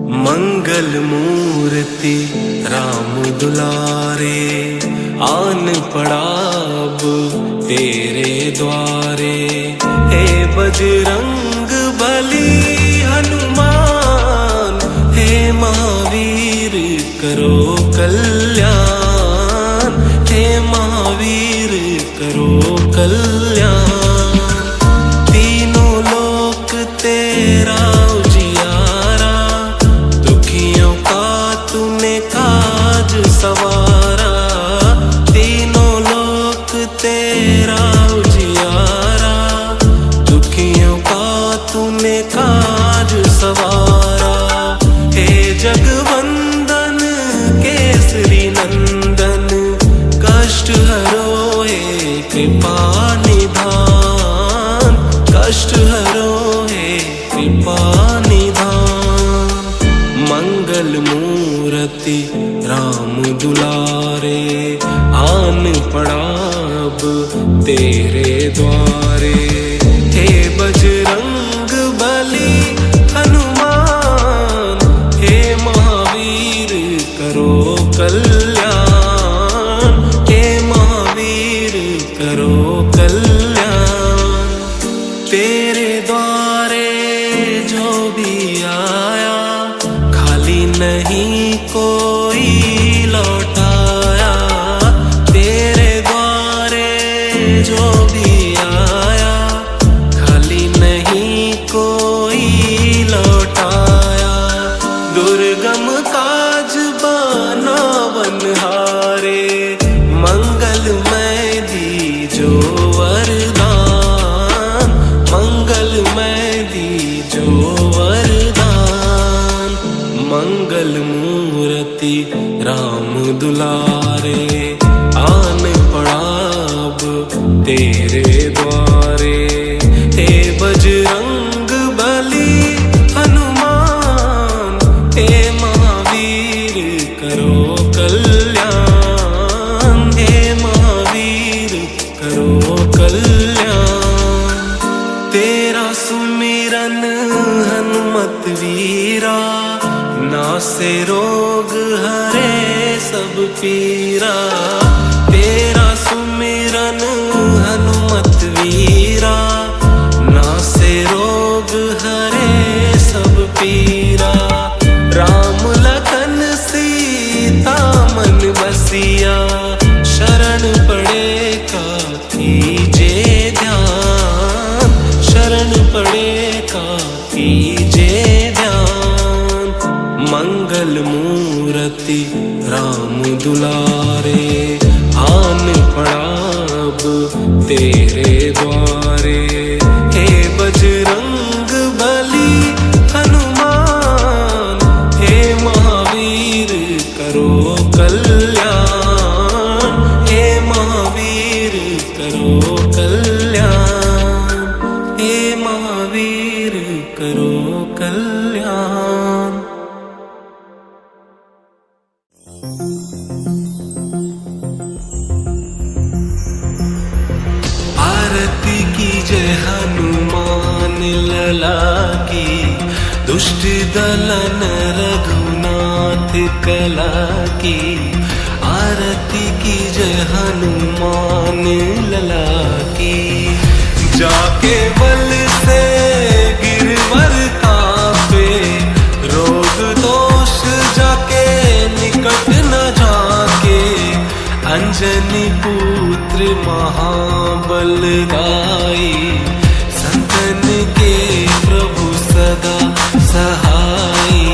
मंगल मूर्ति राम दुलारे, आन पड़ा अब तेरे द्वारे। हे बजरंग बली हनुमान, हे महावीर करो कल्याण, हे महावीर करो कल्याण। तीनों लोक तेरा उजियारा, दुखियों का तूने काज सवारा। तीनों लोक तेरा उजियारा, दुखियों का तूने काज सवारा। हे जगवंदन केसरी नंदन, कष्ट हरो हे कृपा निधान, कष्ट हरो हे कृपा निधान। मंगल मूर्ति राम दुलारे, आन पड़ा अब तेरे द्वारे। हे बजरंग बली हनुमान, हे महावीर करो कल्याण, हे महावीर करो कल्याण। तेरे द्वारे जो भी आया, खाली नहीं कोई लौटाया। तेरे द्वारे जो भी आया, खाली नहीं कोई लौटाया। दुर्गम काज बना बनहारे, मंगलमय दीजो वरदान, मंगलमय दीजो वरदान। मंगल मूर्ति राम दुलारे, आन पड़ा अब तेरे द्वारे। हे बजरंग बली हनुमान, हे महावीर करो कल्याण, हे महावीर करो कल्याण। तेरा सुमिरन हनुमत वीरा, नासे रोग हरे सब पीरा। तेरा सुमिरन हनुमत वीरा, नासे रोग हरे सब पीरा। राम लखन सीता मन बसिया, शरण पड़े का कीजे ध्यान, शरण पड़े का कीजे ध्यान। मंगल मूर्ति राम दुलारे, आन पड़ा अब तेरे द्वारे। हे बजरंग बली हनुमान, हे महावीर करो कल्याण, हे महावीर करो कल्याण, हे महावीर करो कल्याण। आरती की जय हनुमान लला की, दुष्ट दलन रघुनाथ कला की। आरती की जय हनुमान लला की। जाके बल से गिरवर कांपे, रोग दोष जाके निकट न जाके। अंजनी पुत्र महाबलदाई, संतन के प्रभु सदा सहाई।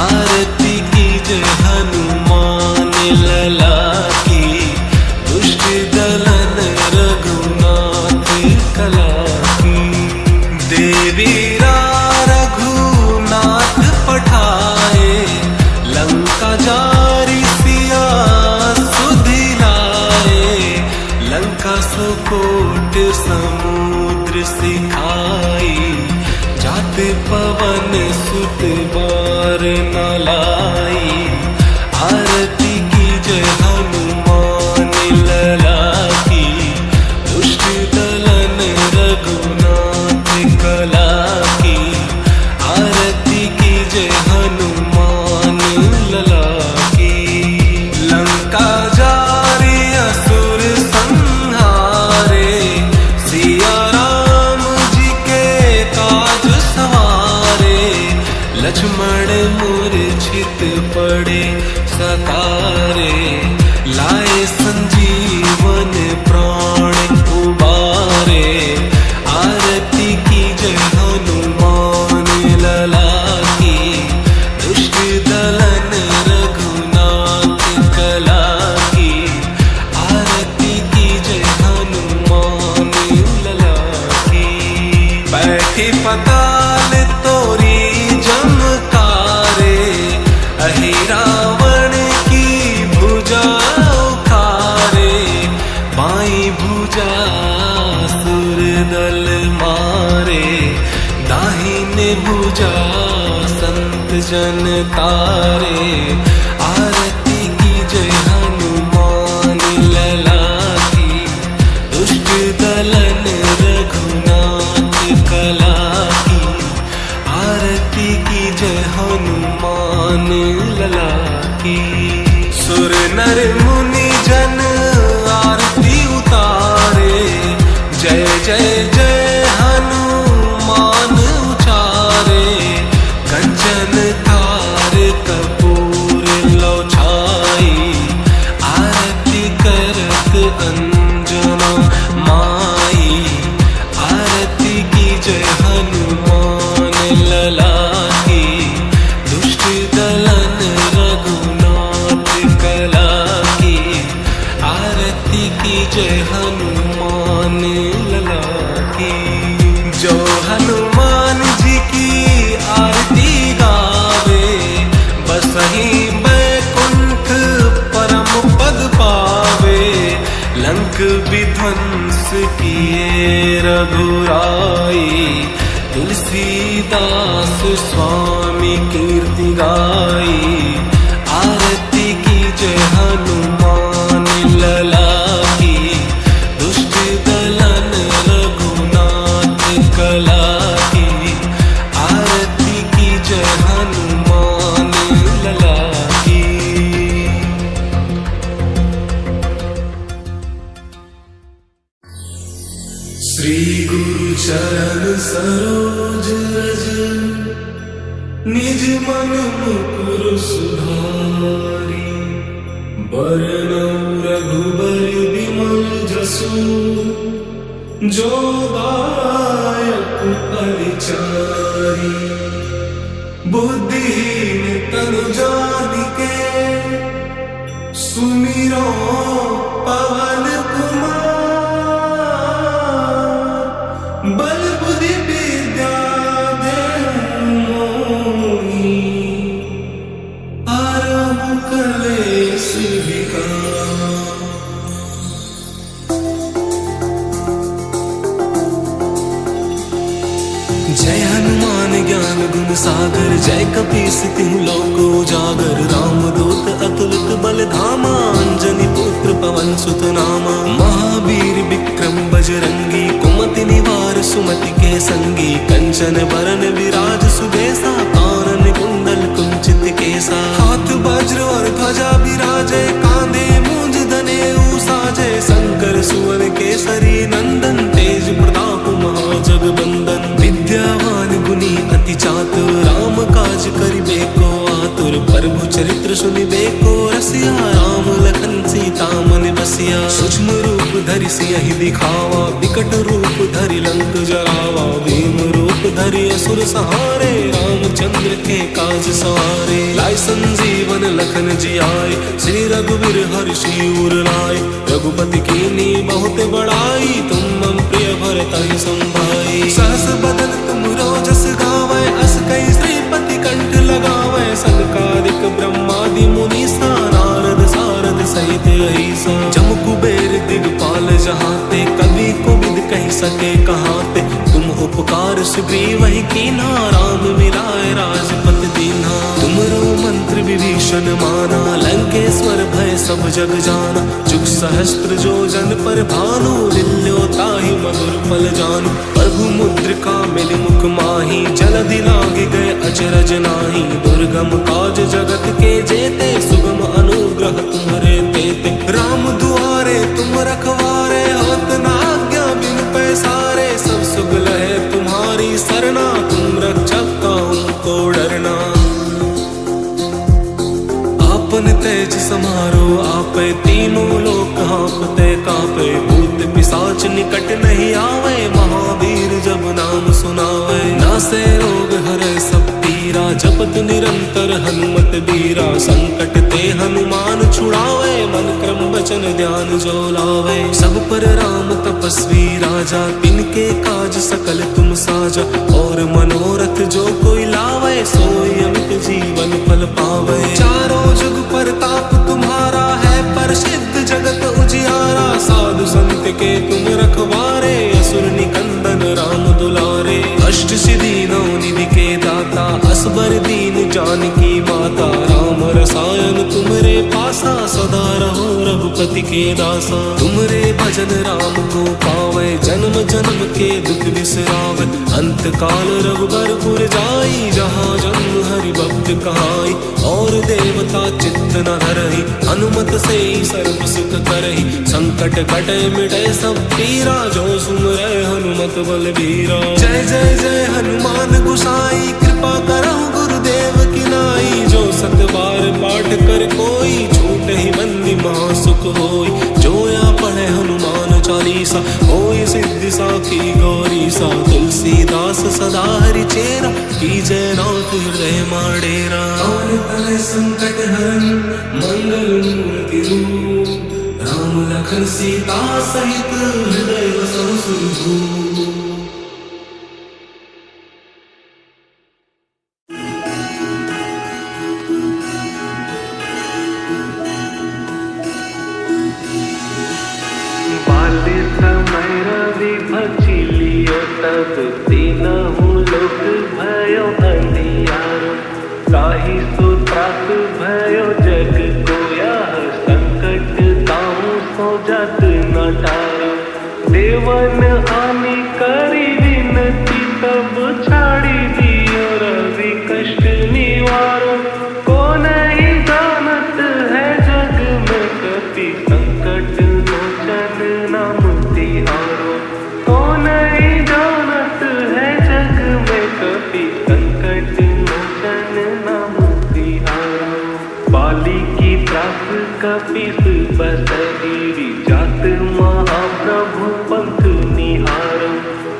आरती की जय हनुमान लला की, दुष्ट दलन रघुनाथ कला की। देवीरा रघुनाथ पठाए, लंका जारी सिया सुधिलाए। लंका सुकोट समुद्र सिखाई, जात पवन सुत बार न लाई। आरती की जय हनुमान लला की, दुष्ट दलन रघुनाथ कला की। आरती की जय हनुमान लक्ष्मण मूर्छित पड़े सतारे, लाए संजीवन प्राण उबारे। आरती की जय हनुमान लला की, दुष्ट दलन रघुनाथ कला की। आरती की जय हनुमान लला की। बैठे पताल तोरी जमकारे, अहि रावण की भुजा उखारे। बाई भुजा सुर दल मारे, दाहिने भुजा संत जन तारे। आरती की जय हनुमान लला की, दुष्ट दलन रघुनाथ कला की। आरती की जय हनुमान लला की। सुर नर मुनि जन आरती उतारे, जय जय जय हनुमान उचारे। कंचन थार कपूर लो छाई, आरती करत अंजना माई। आरती की जय हनुमान लला की, दुष्ट दलन रघुनाथ कला की। आरती की जय हनुमान लला की। जो हनुमान जी की आरती गावे, बसहि बैकुंठ परम पद पावे। लंक विध्वंस किए रघुराई, तुलसीदास स्वामी कीर्ति गाई। आरती की जय हनुमान लला की, दुष्ट दलन रघुनाथ कला की। आरती की जय हनुमान लला की। श्री गुरु चरण सरोज रज, निज मन मुकुर सुधारी। बरनउँ रघुबर बिमल जसु, जो दायक परिचारी। बुद्धिहीन तनु जानिके, सुमिरो पवन कुमार। बल बुद्धि विद्या देहु मोहि, आरहु कलेस विकार। जय हनुमान ज्ञान गुण सागर, जय कपीस तिहु लोक उजागर। रामदूत अतुलित बल धामा, अंजनी पुत्र पवन सुत नामा। महावीर विक्रम बजरंगी, कुमति निवार सुमति के संगी। कंचन बरन विराज सुबेसा, कानन कुंडल कुंचित केसा। हाथ वज्र और ध्वजा विराजे, कांधे मूंज दनेऊ साजे। शंकर सुवन केसरी नंदन, तेज प्रताप महाजगबंदन। विद्यावान गुणी अति चातुर, राम काज करिबे को आतुर। प्रभु चरित्र सुनिबे को रसिया, राम लखन सीता मन बसिया। सूक्ष्म रूप धरि सियहि दिखावा, विकट रूप धरि लंक जरावा। भीम रूप धरि असुर सहारे, रामचंद्र के काज सवारे। लाए संजीवन लखन जियाए, श्री रघुवीर हर्षि उर लाए। रघुपति कीन्ही बहुत बड़ाई, तुम मम प्रिय भरतहि संभाई। सहस बदन तुम रोजस गावै, अस कई श्रीपति कंठ लगावै। सनकादिक ब्रह्मादि मुनीसा, नारद सारद सहित अहिसा। जम कुबेर दिगपाल जहाते, कवि कोविद कह सके कहाते। तुम उपकार सुग्रीवहि कीन्हा, राम मिलाए राजपत दीन्हा। तुमरो मंत्र विभीषण माना, लंकेश्वर भय सब जग जाना। जुग सहस्त्र जो जन पर भानु, लील्यो ताहि मधुर फल जानू। प्रभु मुद्रिका मिलि मुख माहि, जलधि लागे गए अचरज नाही। दुर्गम काज जगत के जेते, सुगम अनुग्रह तुम्हरे तेते। राम दुआरे तुम रखवारे, होत न आज्ञा बिन पैसारे। सब सुख लहे तुम्हारी सरना, तुम रक्षक काहू को डरना। पवन तेज समारो आपे, तीनों लोक हाँपते कापे। भूत पिशाच निकट नहीं आवे, महावीर जब नाम सुनावे। नासे रोग हरे सब पीरा, जपत निरंतर हनुमत बीरा। संकट ते हनुमान छुड़ावे, मन क्रम वचन ध्यान जो लावे। सब पर राम तपस्वी राजा, तिनके काज सकल तुम साजा। और मनोरथ जो कोई लावे, सोई अमित जीवन फल पावे। चारों जुग परताप तुम्हारा है, प्रसिद्ध जगत उजियारा। साधु संत के तुम रखवारे, असुर निकंदन राम दुलारे। अष्ट सिद्धि नौ निधि के दाता, असबर दीन जानकी माता। राम रसायन तुमरे पासा, सदा रहो रघुपति के दासा। तुमरे भजन राम को पावे, जन्म जन्म के दुख बिसरावे। अंत काल रघुबरपुर जाई, जहाँ जन्म हरि भक्त कहाई। और देवता चित्त न धरहि, हनुमत से सर्व सुख करहि। संकट कटे मिटे सब पीरा, जो सुमरै हनुमत बलबीरा। जय जय जय हनुमान गोसाई, कृपा करहु गुरुदेव की नाई। जो सत बार पाठ कर कोई, छूट ही बंदी महासुख होई। जो या पढ़े हनुमान चालीसा, होई सिद्धि साखी गौरीसा। तुलसीदास सदा हरि चेरा, कीजय नाथ हृदय माडेरा। और तले संकट हरन, मंगल मूर्ति रूप। राम लखन सीता सहित, हृदय बसहु सुरभूप। तब तीनहु लोक भयो अंधियारो। ताहि सो त्रास भयो जग कोया, संकट ताहु सो जत न टारो। देवन आनी करी विनती, तब छाड़ी दियो रवि कष्ट निवारो। को नहीं जानत है जग में कपि, संकट मोचन नाम तिहारो। को नहीं जानत है जग में कपि, संकट मोचन नाम तिहारो। बाली की त्रास कपीस बसगिरी, जात महाप्रभु पंथ निहारो।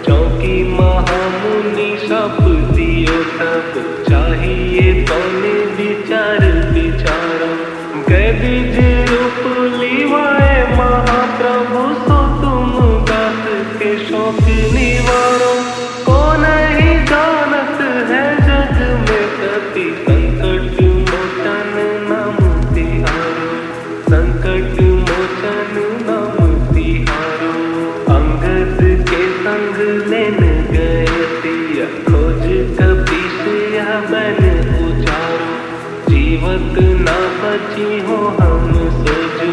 चौकी महामुनि शाप दियो तब, चाहिए तौने विचार विचारो। गए बीज रूप लिवाए महाप्रभु, सो तुम दास के शौक निवारो। को नहीं जानत है जग में कपि, संकट मोचन नाम तिहारो। संकट मोचन नाम तिहारो। अंगद के संग लेन गए सिया, खोज कपीस यह बन उचारो। जीवत ना बची हो हम सोजु,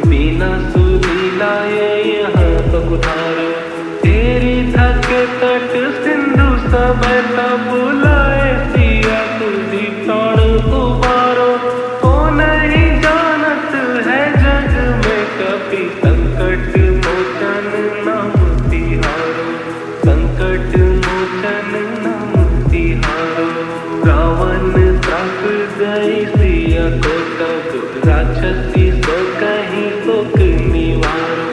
बिना सुधी लाए यहाँ पकुधारो। तेरी थक तट सिंधु सब तब बुलाए, सिया तुझी प्राण उबारो। को नहीं जानत है जग में कपि, संकट मोचन नाम तिहारो। संकट मोचन नाम तिहारो। रावण त्रास गई सिया को तब, राक्षसी सो कहीं शोक निवारो।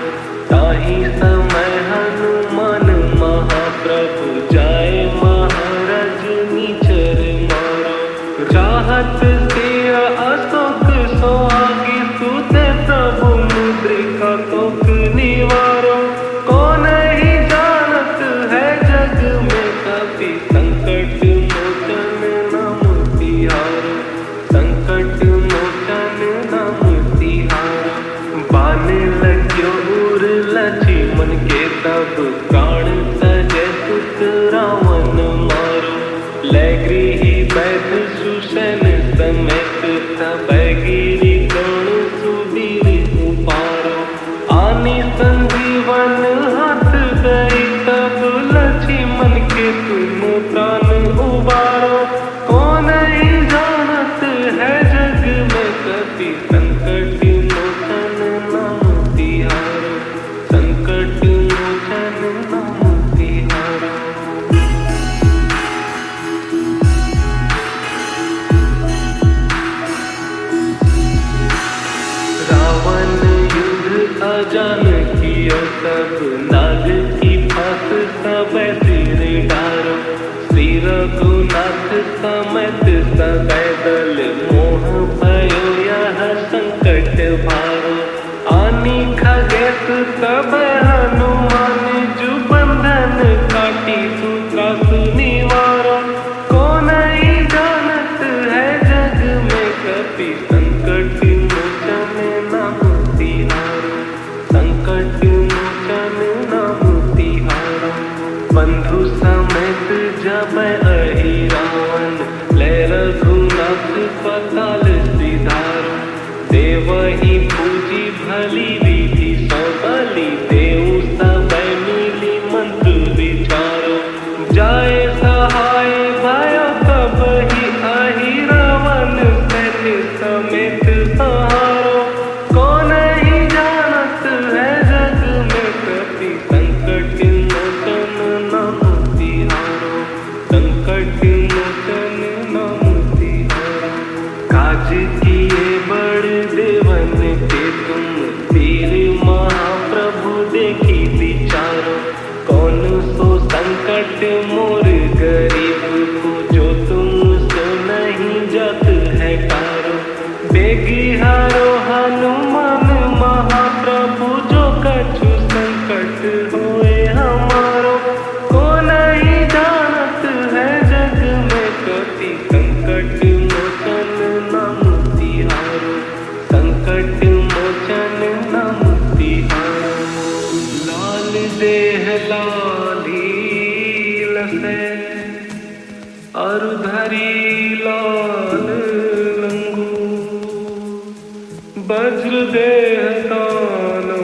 ताहि समय हनुमान महाप्रभु, जाए महाराज नीचर मारो। चाहत सिया अशोक सोहागी, सुते प्रभु मुद्रिका तोक निवारो। को नहीं जानत है जग में कपि, संकट मोचन नाम तिहारो। संकट मोचन नाम तिहारो। बान लग्यो उर लक्ष्मण के तब, प्राण तजे सुत रावण मारो। लै गृही बैठ सुषन समेत, तब गिरि गण सुबीर उपारो। आनी संजीवन हाथ गई, तब लक्ष्मण के तुम प्राण उबारो। को नहीं जानत है जग में कपि, संकट मोचन नाम तिहारो। संकट मोचन नाम तिहारो। जानकी और सब नाग की फांस सब सिर डारो। श्री रघुनाथ समेत सदै दल मोह भयो यह संकट भारो। आनी खगेश सब हनुमान जु बंधन काटी सूत्रासु निवारो। को नहीं जानत है जग में कपि संकट मोचन नाम तिहारो। संकट मोचन नाम तिहारो। बंधु समेत जब अहि रावण ले रघुनाथ पताल सिधारो। देवहि पूजी भली विधि सौ बलि देऊ सब मिली मंत्र विचारो। जाय सहाय भयो तब ही अहि रावण सैन्य समेत सहारो। को नहीं जानत है जग में कपि संकट मोचन नाम तिहारो। संकट मोचन नाम तिहारो। काज किए बड़ देवन के तुम वीर महाप्रभु देखी विचारो। कौन सो संकट मोर गरीब को जो तुम सो नहीं जत है कारो। बेगी हारो हनुमान महाप्रभु जो कछु संकट होए हमारो। को नहीं जानत है जग में कपि संकट मोचन नाम तिहारो। संकट मोचन नाम तिहारो। लाल देह लाली लसे अरु धरी लाल लंगू। वज्र देह तानो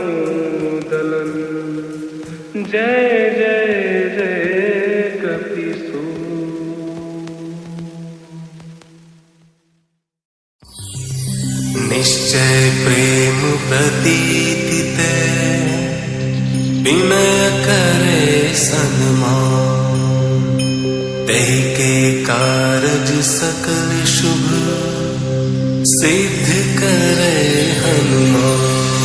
दलन जय जय जय कपिसु। निश्चय प्रेम प्रतीति ते विनय करे सन्मान। तेहि के कारज सकल शुभ सिद्ध करे हनुमान।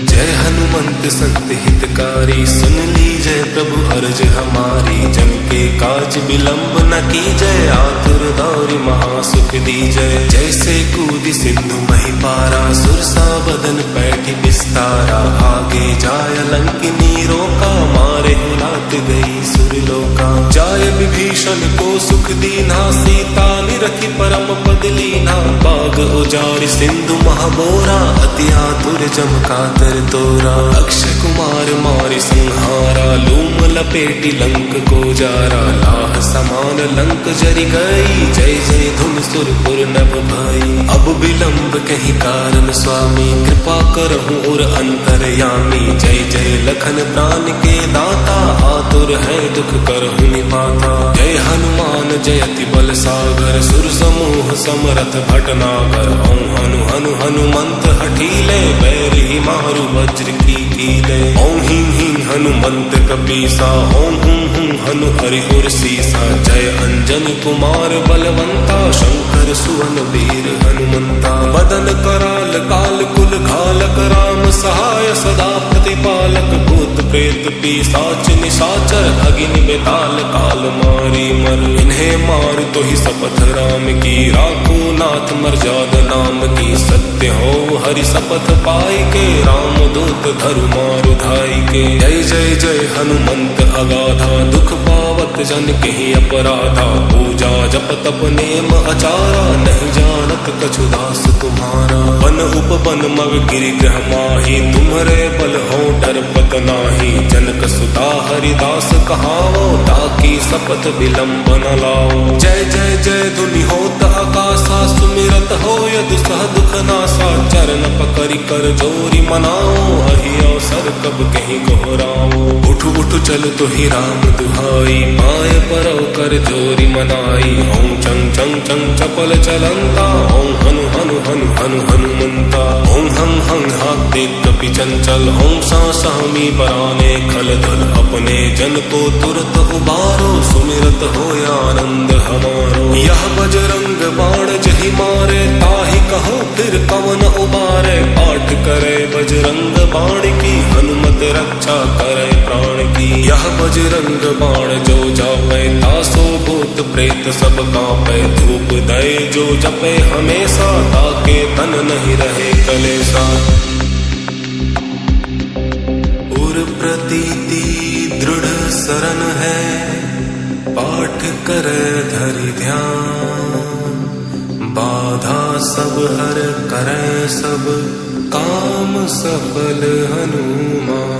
जय हनुमंत संत हितकारी सुन लीजय प्रभु अर्ज हमारी। जन के काज विलंब न कीजय आतुर दौरि महासुख दीजय। जैसे कूदि सिंधु मही पारा सुरसा बदन पैठि विस्तारा। आगे जाय लंकिनी रोका मारे लात गई सुरलोका। जाय विभीषण को सुख दीना सीता निरखि परम पद लीना। बाग उजारि सिंधु महाबोरा अति आतुर जम कातर तोरा। अक्षय कुमार मारि संहारा लूम लपेटि लंक को जारा। लाह समान लंक जरि गई जय जय धुन सुरपुर नभ भाई। अब विलंब कहीं कारण स्वामी कृपा करहु और अंतरयामी। जय जय लखन प्राण के दाता आतुर है दुख करहु निपाता। जय हनुमान जयति बल सागर सुर समूह समरथ भटनागर। ओं हनु हनु हनुमंत हठीले बैर ही मारु वज्र की कीले। ओं हिं हिं हनुमंत कपीसा ओं हुं हुं हनु हरिहुर सीसा। जय अंजन कुमार बलवंता शंकर सुवन वीर हनुमंता। बदन कराल काल कुल घालक राम सहाय सदा प्रतिपालक। भूत प्रेत पिशाच निशाचर अग्नि बेताल काल मारी मर। इन्हें मार तो ही शपथ राम की राखो नाथ मर्यादा नाम की। सत्य हो हरि शपथ पाई के राम दूत धरु मारु धाई के। जय जय जय हनुमंत अगाधा दुख पावत जन के ही अपराधा। पूजा जप तप नेम आचारा नहीं जानत कछु दास तुम्हारा। वन उपवन मग गिरि ग्रह माही तुम्हारे बल हो डर पत नाही। जनक सुता हरिदास कहावो ताकि शपथ विलंब न लाओ। जय जय जय धुनि होत आकाशा सुमिरत हो यदु सह दुख नासा। चरण पकड़ि कर जोरी मनाओ अहि अवसर कब कहीं गोहराओ। उठ उठ चल तो ही राम दुहाई पाए परौ कर जोरी मनाई। ओं चंग चंग चंग चपल चलंता ओं हनु हनु हनु हनु हनुमंता। ओं हं हं हाथ कपि चंचल ओं सा सहमी पराने खल धल। अपने जन को तुरत उबारो सुमिरत हो आनंद हमारो। यह बजरंग बाण जहि मारे ताहि कहो फिर कवन उबारे। पाठ करे बज बजरंग बाण जो जापै तासो भूत प्रेत सब कांपै धूप दय जो जपै हमेशा ताके तन नहीं रहे कलेसा। उर प्रतीति दृढ़ सरन है पाठ कर धरि ध्यान बाधा सब हर करे सब काम सफल हनुमान।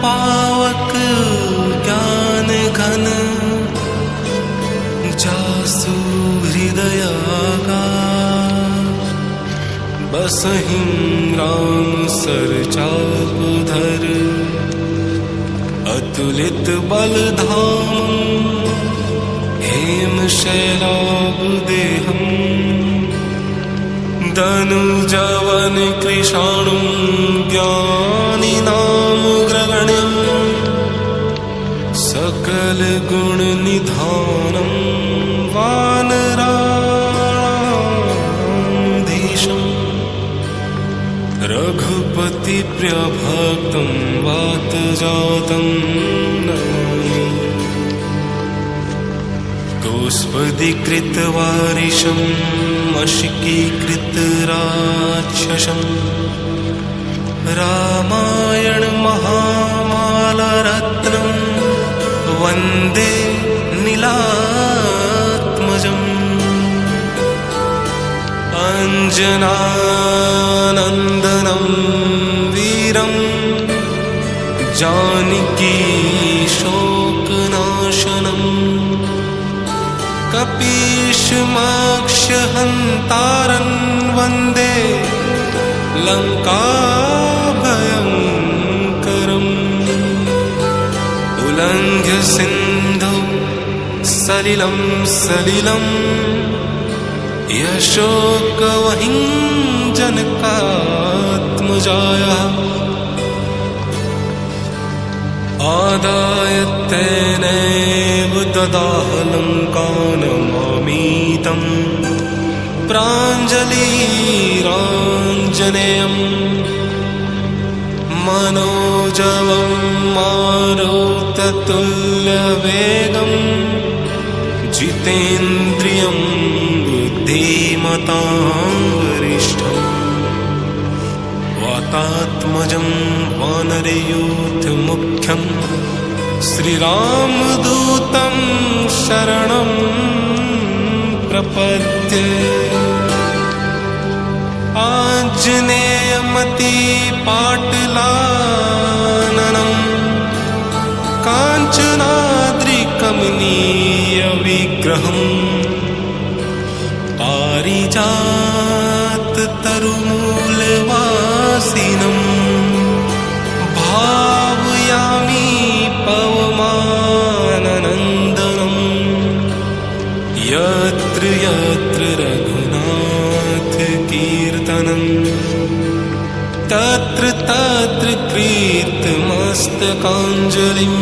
पावक ज्ञान घन जासु हृदयागा बसहिं राम सर चाप धर अतुलित बल धाम हेम शैलाभ देहम धनुजवन कृशाणु ज्ञानी नाम ग्रगण्यम सकल गुण निधानम वानराधीशम रघुपति प्रिय भक्तम वात जातम नमामि। गोस्पदीकृत वारिशम अशिकीकृत राक्षसम रामायण महामाला रत्नम वंदे नीलात्मजम् अंजनानंदनम वीरम जानकी शोकनाशनम कपीशमक्षहन्तारं वन्दे लङ्काभयङ्करम् उल्लङ्घ्य सिन्धौ सलिलं सलिलं यशोकवहिं जनकात्मजायाः आदाय तेनैव ददाह लङ्कानमामीतम् प्राञ्जलिराञ्जनेयम् मनोजवं मारुततुल्यवेगम् जितेन्द्रियं बुद्धिमतां वरिष्ठम् वातात्मजं वानरयूथमुख्यं श्रीरामदूतं शरणं प्रपद्ये। आञ्जनेयमतिपाटलाननं काञ्चनाद्रिकमनीयविग्रहम् पारिजाततरुमूलवासिनं भावयामि पवमाननन्दनं यत्र यत्र रघुनाथकीर्तनं तत्र तत्र कृतमस्तकाञ्जलिं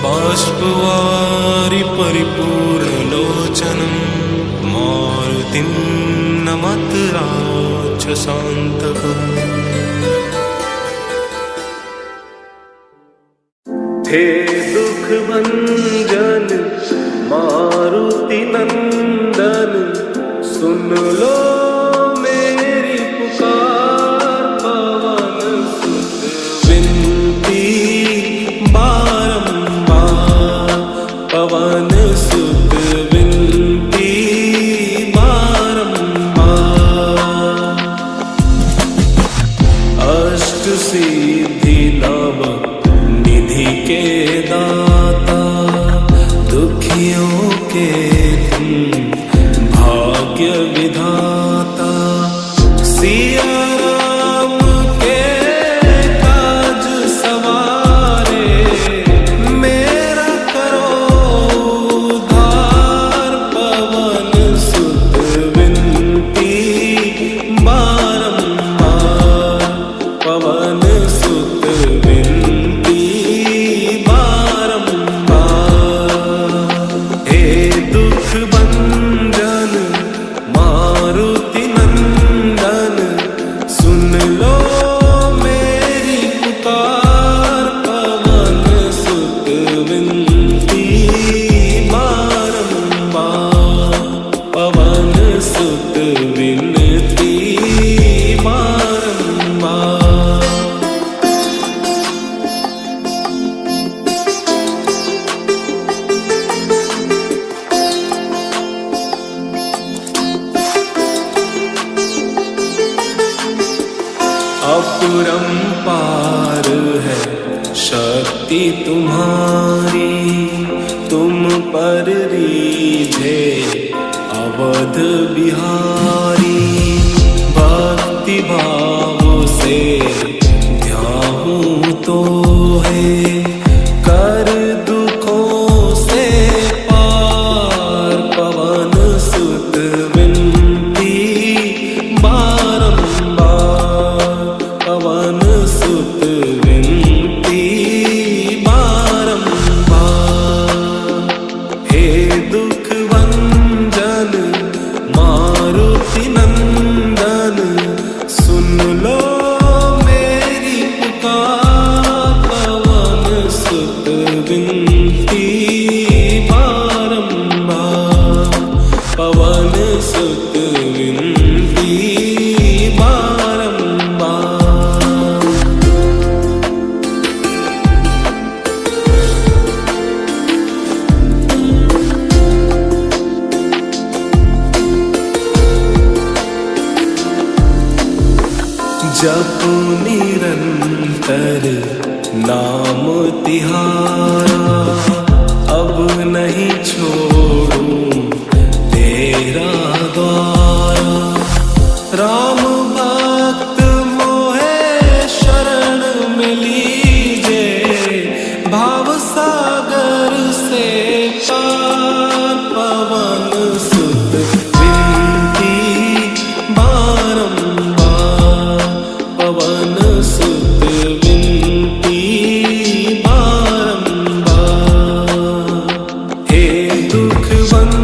बाष्पवारि परिपूर्णलोचनं मारुतिं नमत राक्षसान्तकम्। हे दुख भंजन मारुति नंदन सुन लो मेरी पुकार पवन सुत विनती बारंबार पवन सुत विनती बारंबार अष्ट सिद्धि नव निधि के दाता दुखियों के भाग्य विधाता सिया राम के काज सवारे मेरा करो उद्धार पवन सुत विनती बारंबार पवन सुत विनती पर रीझे अवध बिहारी। भक्ति भाव से ध्याऊं तो है कर दुखों से पार। पवन सुत विनती बारंबार, पवन सुत विनती बारंबार। हे दुख भंजन मारुति नंदन, सुन लो मेरी पुकार। पवन सुत विनती बारंबार, पवन सुत विनती बारंबार। जप निरंतर नाम तिहारा, अब नहीं छोड़ूं तेरा द्वारा। राम भक्त मोहे शरण में लीजे, भाव सागर से पार। पवन सुत विनती बारंबार, पवन सुत विनती बारंबार। हे दुख बंधन